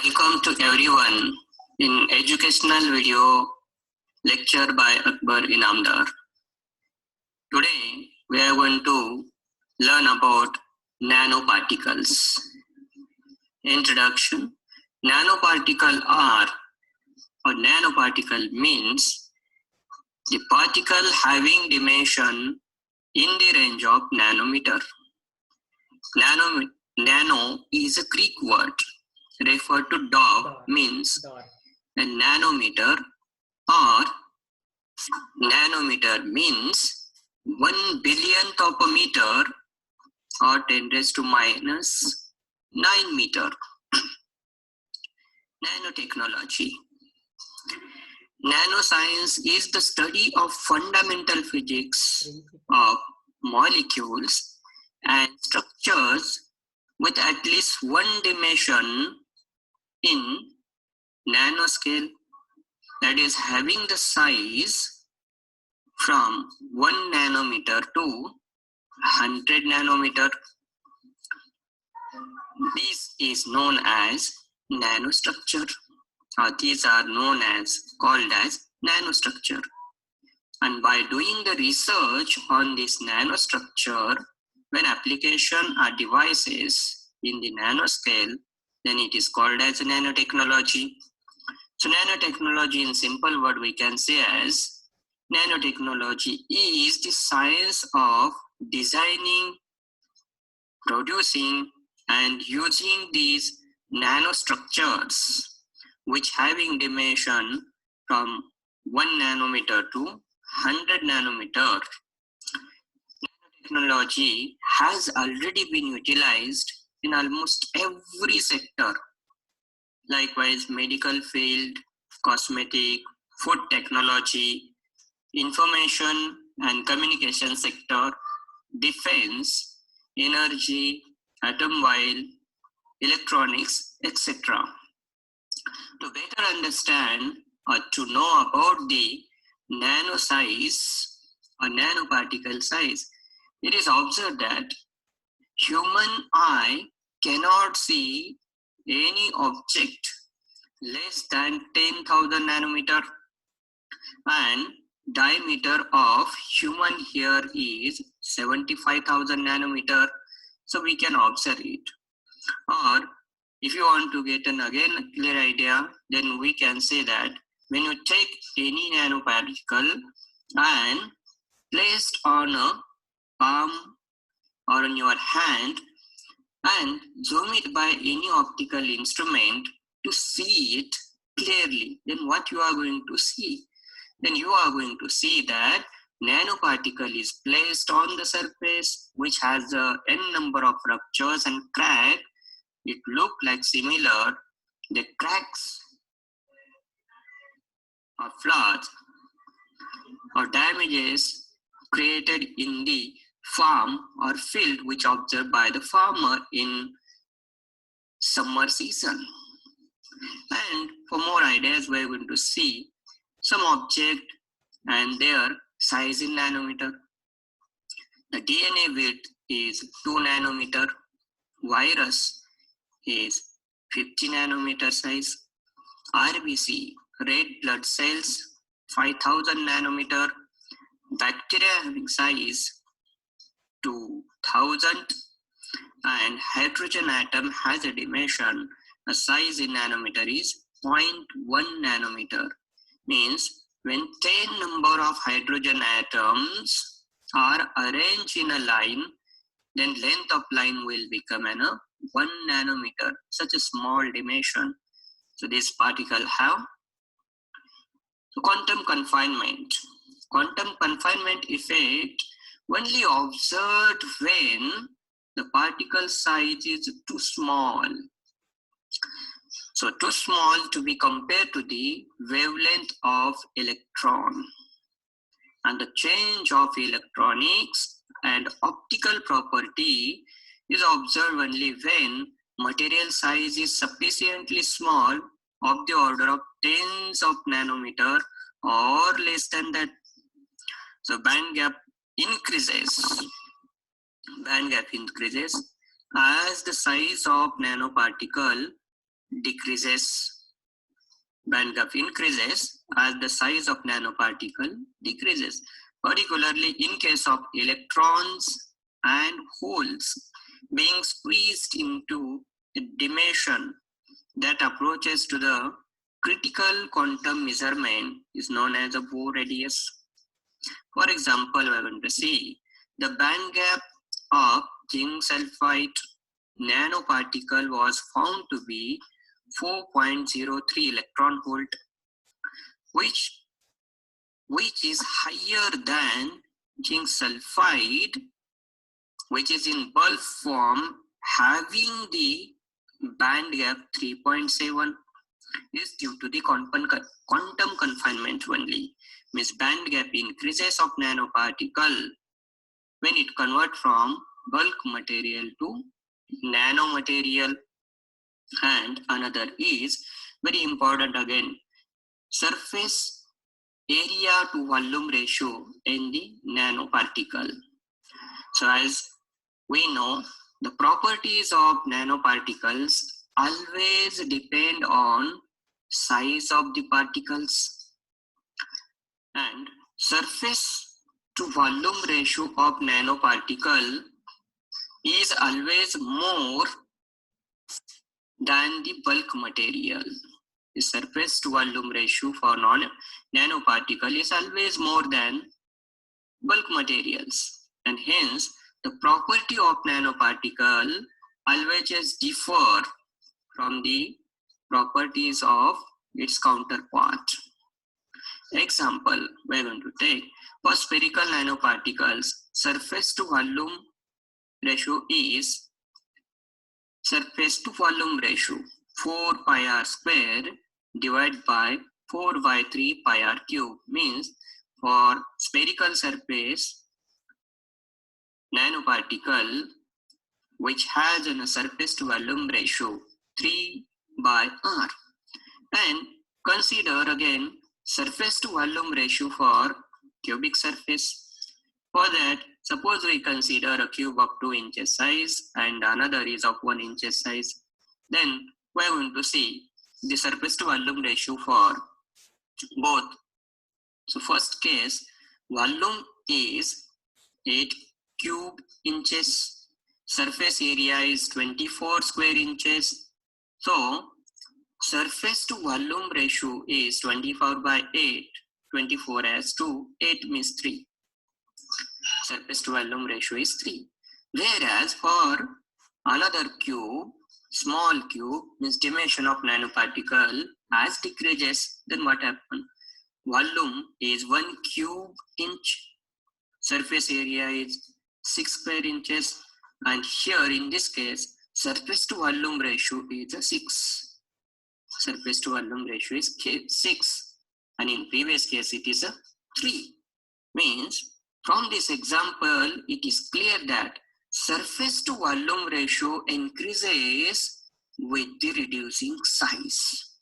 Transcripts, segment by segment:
Welcome to everyone in educational video lecture by Akbar Inamdar. Today we are going to learn about nanoparticles. Introduction. Nanoparticle are or nanoparticle means the particle having dimension in the range of nanometer. Nano is a Greek word referred to dot means a nanometer, or nanometer means 1 billionth of a meter or 10 raised to minus 9 meter. Nanotechnology. Nanoscience is the study of fundamental physics of molecules and structures with at least one dimension in nanoscale, that is having the size from 1 nanometer to 100 nanometer. This is known as nanostructure, or these are called as nanostructure. And by doing the research on this nanostructure, when application are devices in the nanoscale, then it is called as nanotechnology. So nanotechnology, in simple word, we can say as nanotechnology is the science of designing, producing, and using these nanostructures which having dimension from 1 nanometer to 100 nanometer. Nanotechnology has already been utilized in almost every sector. Likewise, medical field, cosmetic, food technology, information and communication sector, defense, energy, automobile, electronics, etc. To better understand or to know about the nano size or nanoparticle size, it is observed that human eye cannot see any object less than 10,000 nanometer, and diameter of human hair is 75,000 nanometer. So we can observe it. Or if you want to get again a clear idea, then we can say that when you take any nanoparticle and placed on a palm or on your hand and zoom it by any optical instrument to see it clearly, then what you are going to see? Then you are going to see that nanoparticle is placed on the surface which has a n number of ruptures and crack. It look like similar the cracks or flaws or damages created in the farm or field which observed by the farmer in summer season. And for more ideas, we're going to see some object and their size in nanometer. The DNA width is 2 nanometer, virus is 50 nanometer size, RBC, red blood cells, 5000 nanometer, bacteria having size 2000, and hydrogen atom has a dimension, a size in nanometer is 0.1 nanometer. Means when 10 number of hydrogen atoms are arranged in a line, then length of line will become 1 nanometer, such a small dimension. So this particle have. So quantum confinement. Quantum confinement effect only observed when the particle size is too small. So too small to be compared to the wavelength of electron. And the change of electronics and optical property is observed only when material size is sufficiently small, of the order of tens of nanometer or less than that. So band gap increases. Band gap increases as the size of nanoparticle decreases, band gap increases as the size of nanoparticle decreases, particularly in case of electrons and holes being squeezed into a dimension that approaches to the critical quantum measurement is known as a Bohr radius. For example, we are going to see the band gap of zinc sulfide nanoparticle was found to be 4.03 electron volt, which is higher than zinc sulfide, which is in bulk form having the band gap 3.7, is due to the quantum confinement only. Means band gap increases of nanoparticle when it converts from bulk material to nanomaterial. And another is very important again, surface area to volume ratio in the nanoparticle. So as we know, the properties of nanoparticles always depend on size of the particles, and surface to volume ratio of nanoparticle is always more than the bulk material. The surface to volume ratio for nanoparticle is always more than bulk materials, and hence the property of nanoparticle always differ from the properties of its counterpart. Example, we are going to take for spherical nanoparticles, surface to volume ratio is surface to volume ratio 4 pi r square divided by 4 by 3 pi r cube. Means for spherical surface nanoparticle which has a surface to volume ratio 3 by r, and consider again surface to volume ratio for cubic surface. For that, suppose we consider a cube of 2 inches size and another is of 1 inch size. Then we are going to see the surface to volume ratio for both. So first case, volume is 8 cube inches, surface area is 24 square inches. So surface to volume ratio is 24 by 8, 24 as 2, 8 means 3. Surface to volume ratio is 3. Whereas for another cube, small cube, means dimension of nanoparticle as decreases, then what happens? Volume is 1 cube inch, surface area is 6 square inches, and here in this case, surface to volume ratio is a 6. Surface to volume ratio is 6, and in previous case it is a 3. Means from this example, it is clear that surface to volume ratio increases with the reducing size.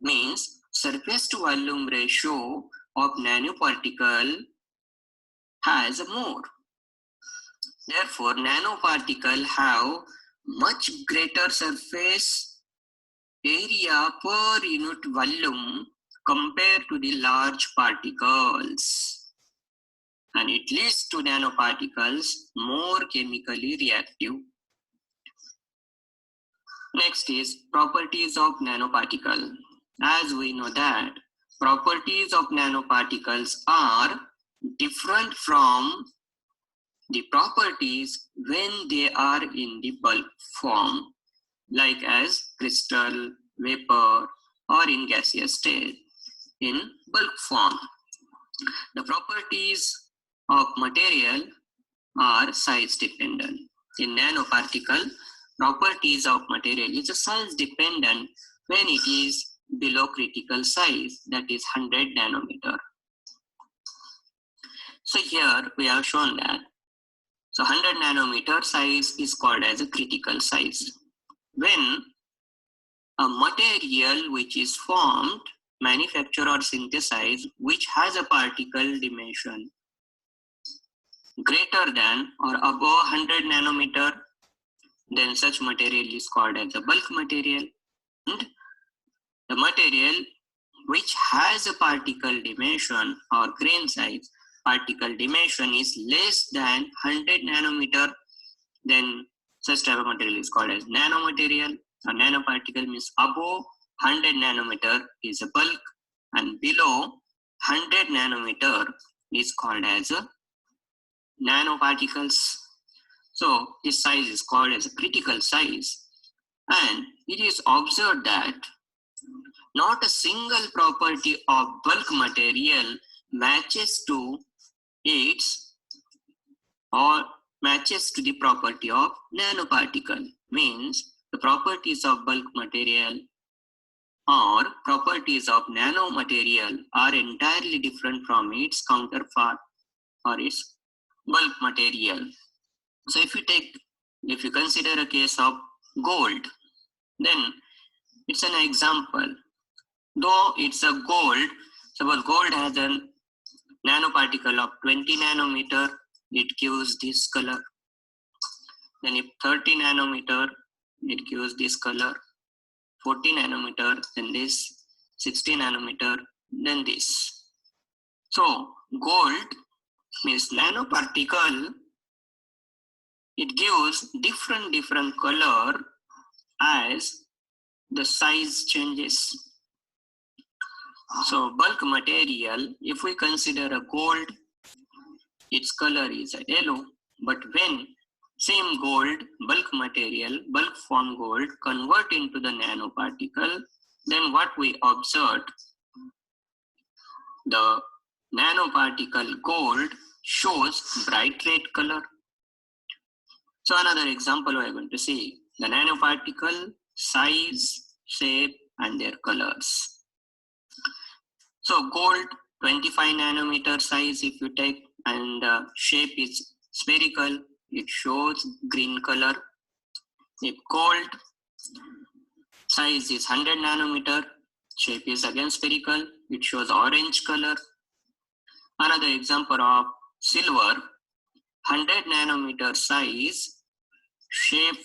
Means surface to volume ratio of nanoparticle has more. Therefore, nanoparticle have much greater surface area per unit volume compared to the large particles, and it leads to nanoparticles more chemically reactive. Next is properties of nanoparticle. As we know that properties of nanoparticles are different from the properties when they are in the bulk form, like as crystal, vapor, or in gaseous state. In bulk form, the properties of material are size dependent. In nanoparticle, properties of material is size dependent when it is below critical size, that is 100 nanometer. So here we have shown that 100 nanometer size is called as a critical size. When a material which is formed, manufactured or synthesized, which has a particle dimension greater than or above 100 nanometer, then such material is called as a bulk material. the material which has a particle dimension or grain size, particle dimension is less than 100 nanometer, then such type of material is called as nanomaterial. A nanoparticle means above 100 nanometer is a bulk, and below 100 nanometer is called as a nanoparticles. So this size is called as a critical size, and it is observed that not a single property of bulk material matches to its or matches to the property of nanoparticle. Means the properties of bulk material or properties of nanomaterial are entirely different from its counterpart or its bulk material. So if you consider a case of gold, then it's an example. Though it's a gold, suppose gold has a nanoparticle of 20 nanometer, it gives this color. Then if 30 nanometer, it gives this color. 40 nanometer, then this. 60 nanometer, then this. So gold means nanoparticle, it gives different color as the size changes. So bulk material, if we consider a gold, its color is a yellow, but when same gold, bulk material, bulk form gold convert into the nanoparticle, then what we observed, the nanoparticle gold shows bright red color. So another example we are going to see, the nanoparticle, size, shape, and their colors. So gold, 25 nanometer size if you take, and shape is spherical, it shows green color. If gold size is 100 nanometer, shape is again spherical, it shows orange color. Another example of silver, 100 nanometer size, shape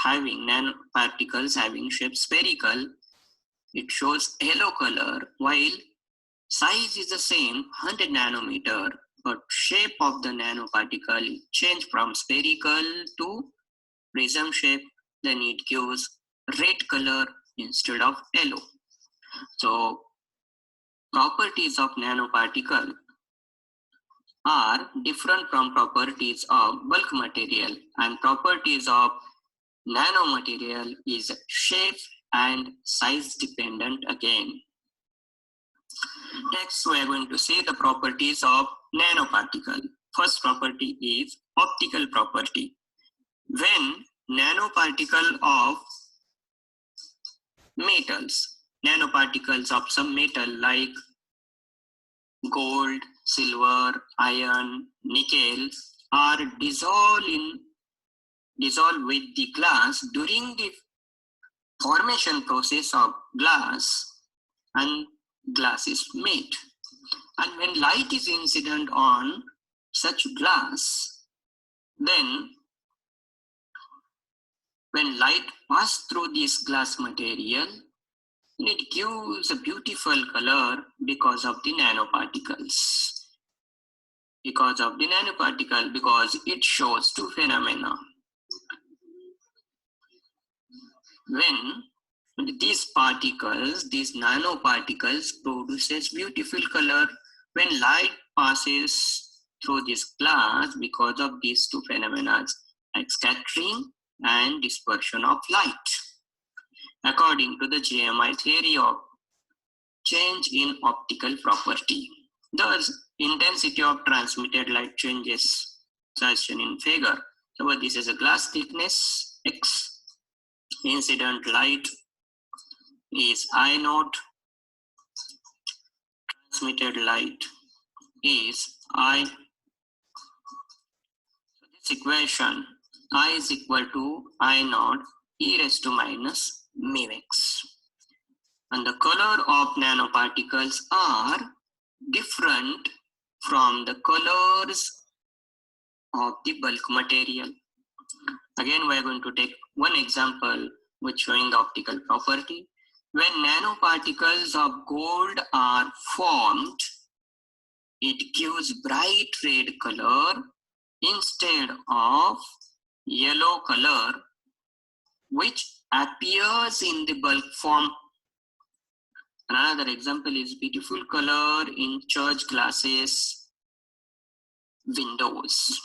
having nanoparticles having shape spherical, it shows yellow color, while size is the same, 100 nanometer, but shape of the nanoparticle change from spherical to prism shape, then it gives red color instead of yellow. So properties of nanoparticle are different from properties of bulk material, and properties of nanomaterial is shape and size dependent again. Next, we are going to see the properties of nanoparticle. First property is optical property. When nanoparticle of metals, nanoparticles of some metal like gold, silver, iron, nickel are dissolved with the glass during the formation process of glass, and glass is made. And when light is incident on such glass, then when light passes through this glass material, it gives a beautiful color because of the nanoparticles. Because it shows two phenomena. When these particles, these nanoparticles produces beautiful color when light passes through this glass because of these two phenomena, like scattering and dispersion of light. According to the JMI theory of change in optical property. Thus, intensity of transmitted light changes, as shown in figure. So this is a glass thickness X. Incident light is I naught. Transmitted light is I. So this equation, I is equal to I naught e raised to minus mu x. And the color of nanoparticles are different from the colors of the bulk material. Again, we are going to take one example which showing the optical property. When nanoparticles of gold are formed, it gives bright red color instead of yellow color, which appears in the bulk form. Another example is beautiful color in church glasses, windows.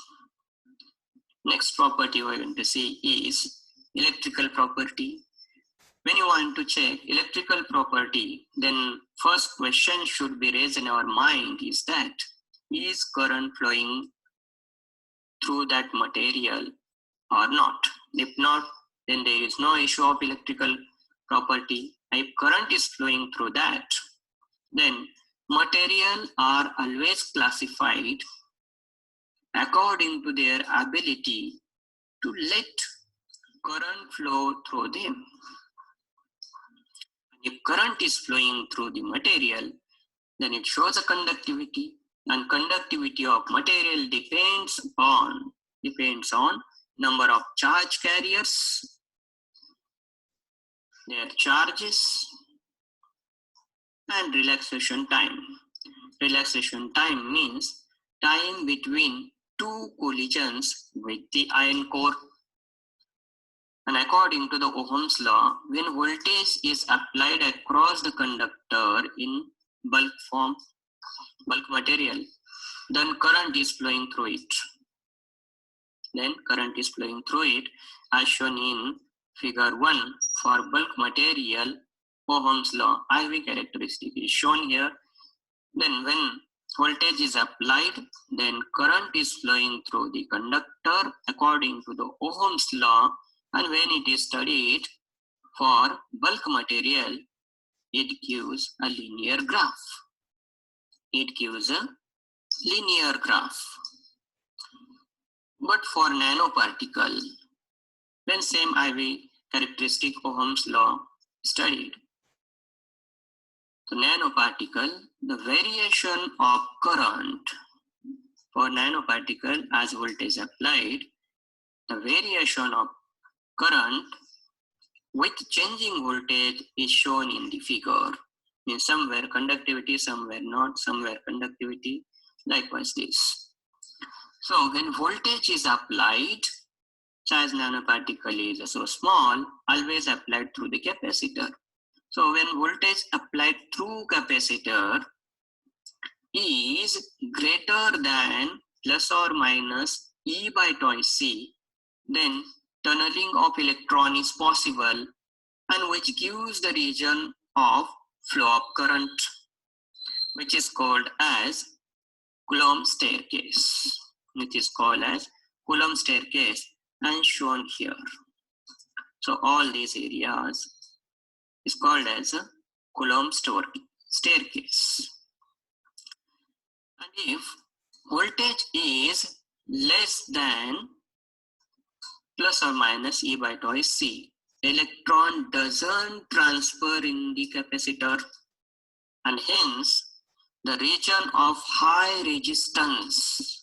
Next property we are going to see is electrical property. When you want to check electrical property, then first question should be raised in our mind is that, is current flowing through that material or not? If not, then there is no issue of electrical property. If current is flowing through that, then material are always classified according to their ability to let current flow through them. If current is flowing through the material, then it shows a conductivity, and conductivity of material depends on number of charge carriers, their charges, and relaxation time. Relaxation time means time between two collisions with the iron core. And according to the Ohm's law, when voltage is applied across the conductor in bulk material, then current is flowing through it. As shown in figure 1 for bulk material, Ohm's law IV characteristic is shown here. Then when voltage is applied, then current is flowing through the conductor according to the Ohm's law. And when it is studied for bulk material, it gives a linear graph. But for nanoparticle, when same IV characteristic Ohm's law studied, so nanoparticle, the variation of current for nanoparticle as voltage applied, the variation of current with changing voltage is shown in the figure. Means somewhere conductivity, somewhere not, somewhere conductivity, likewise this. So when voltage is applied, as nanoparticle is so small, always applied through the capacitor. So when voltage applied through capacitor is greater than plus or minus E by tau C, then tunneling of electron is possible, and which gives the region of flow of current, which is called as Coulomb staircase. And shown here. So all these areas is called as a Coulomb staircase. And if voltage is less than plus or minus E by tau C, electron doesn't transfer in the capacitor, and hence the region of high resistance,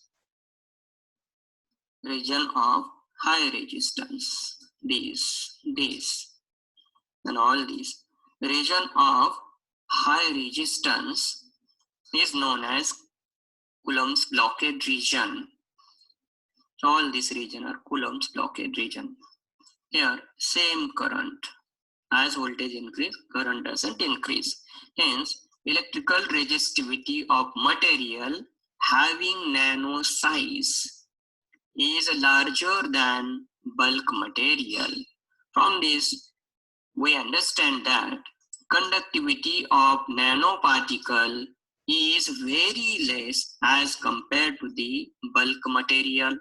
these and all these, region of high resistance is known as Coulomb's blockade region. So all these region are Coulomb's blockade region. Here same current, as voltage increase, current doesn't increase. Hence electrical resistivity of material having nano size is larger than bulk material. From this, we understand that conductivity of nanoparticle is very less as compared to the bulk material.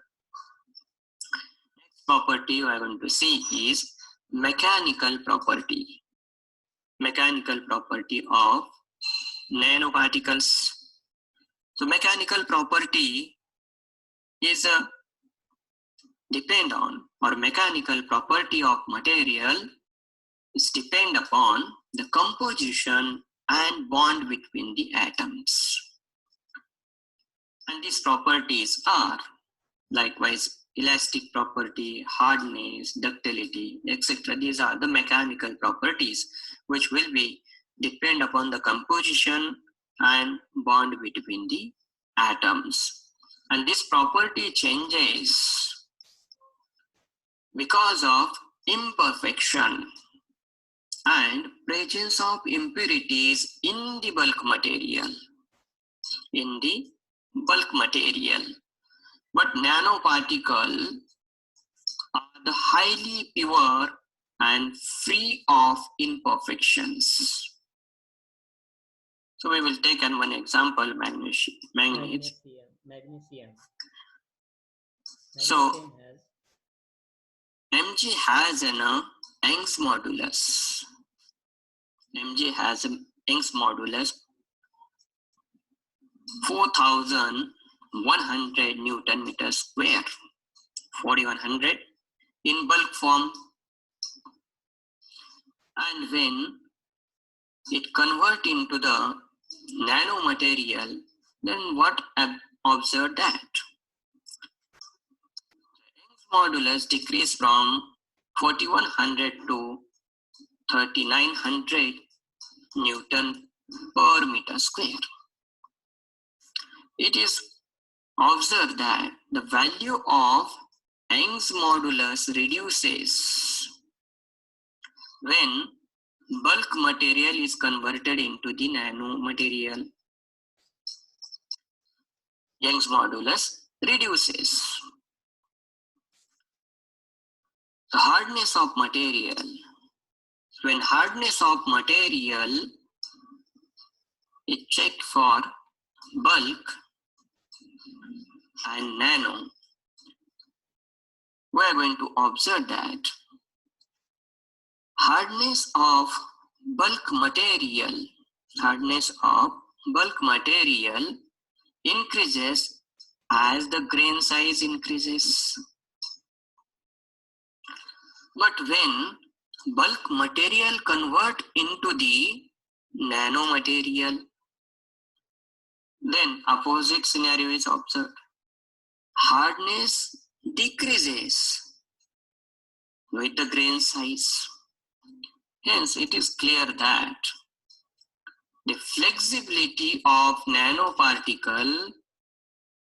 Next property we are going to see is mechanical property. Mechanical property of nanoparticles. So mechanical property is mechanical property of material is depend upon the composition and bond between the atoms. And these properties are likewise elastic property, hardness, ductility, etc. These are the mechanical properties. which will be depend upon the composition and bond between the atoms. And this property changes because of imperfection and presence of impurities in the bulk material. But nanoparticles are the highly pure and free of imperfections. So we will take one example, magnesium. So Mg has an Young's modulus. Mg has an Young's modulus 4100 Newton meter square, 4100 in bulk form. And when it convert into the nanomaterial, then what observe that? Young's modulus decreased from 4100 to 3900 Newton per meter square. It is observed that the value of Young's modulus reduces when bulk material is converted into the nanomaterial. Young's modulus reduces. The hardness of material. When hardness of material is checked for bulk and nano, we are going to observe that hardness of bulk material increases as the grain size increases. But when bulk material convert into the nanomaterial, then opposite scenario is observed. Hardness decreases with the grain size. Hence, it is clear that the flexibility of nanoparticle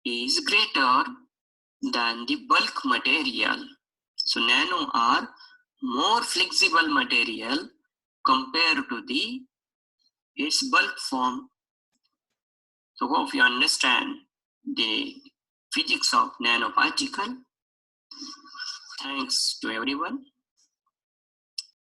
is greater than the bulk material. So, nano are more flexible material compared to its bulk form. So, hope you understand the physics of nanoparticle. Thanks to everyone.